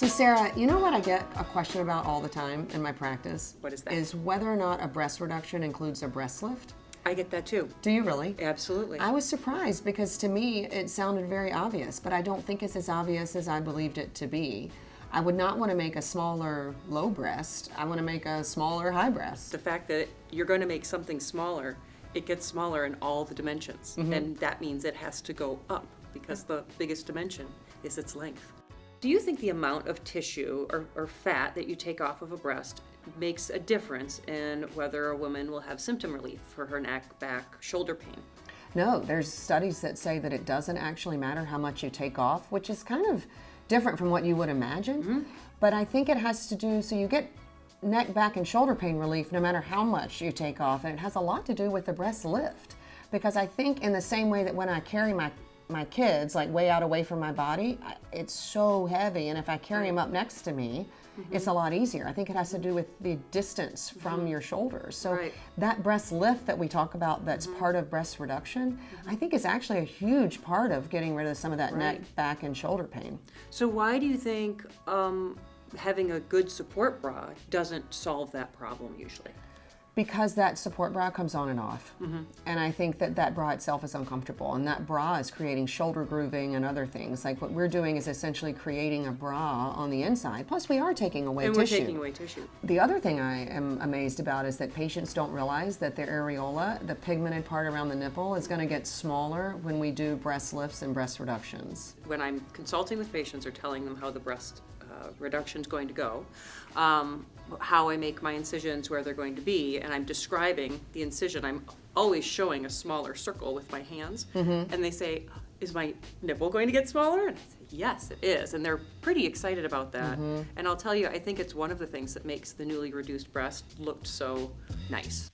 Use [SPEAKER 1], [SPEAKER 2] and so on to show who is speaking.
[SPEAKER 1] So Sarah, you know what I get a question about all the time in my practice?
[SPEAKER 2] What is that?
[SPEAKER 1] Is whether or not a breast reduction includes a breast lift.
[SPEAKER 2] I get that too.
[SPEAKER 1] Do you really?
[SPEAKER 2] Absolutely.
[SPEAKER 1] I was surprised because to me it sounded very obvious, but I don't think it's as obvious as I believed it to be. I would not want to make a smaller low breast. I want to make a smaller high breast.
[SPEAKER 2] The fact that you're going to make something smaller, it gets smaller in all the dimensions. And that means it has to go up because the biggest dimension is its length. Do you think the amount of tissue or fat that you take off of a breast makes a difference in whether a woman will have symptom relief for her neck, back, shoulder pain?
[SPEAKER 1] No, there's studies that say that it doesn't actually matter how much you take off, which is kind of different from what you would imagine. But I think it has to do, so you get neck, back, and shoulder pain relief no matter how much you take off, and it has a lot to do with the breast lift. Because I think in the same way that when I carry my kids like way out away from my body, it's so heavy, and if I carry them up next to me, it's a lot easier. I think it has to do with the distance from your shoulders. So that breast lift that we talk about that's part of breast reduction, I think is actually a huge part of getting rid of some of that neck, back, and shoulder pain.
[SPEAKER 2] So why do you think having a good support bra doesn't solve that problem usually?
[SPEAKER 1] Because that support bra comes on and off. And I think that bra itself is uncomfortable, and that bra is creating shoulder grooving and other things. Like what we're doing is essentially creating a bra on the inside, plus we are taking away tissue.
[SPEAKER 2] And we're taking away tissue.
[SPEAKER 1] The other thing I am amazed about is that patients don't realize that their areola, the pigmented part around the nipple, is going to get smaller when we do breast lifts and breast reductions.
[SPEAKER 2] When I'm consulting with patients or telling them how the breast reduction is going to go, how I make my incisions, where they're going to be, and I'm describing the incision, I'm always showing a smaller circle with my hands, and they say, is my nipple going to get smaller? And I say, yes, it is, and they're pretty excited about that. And I'll tell you, I think it's one of the things that makes the newly reduced breast look so nice.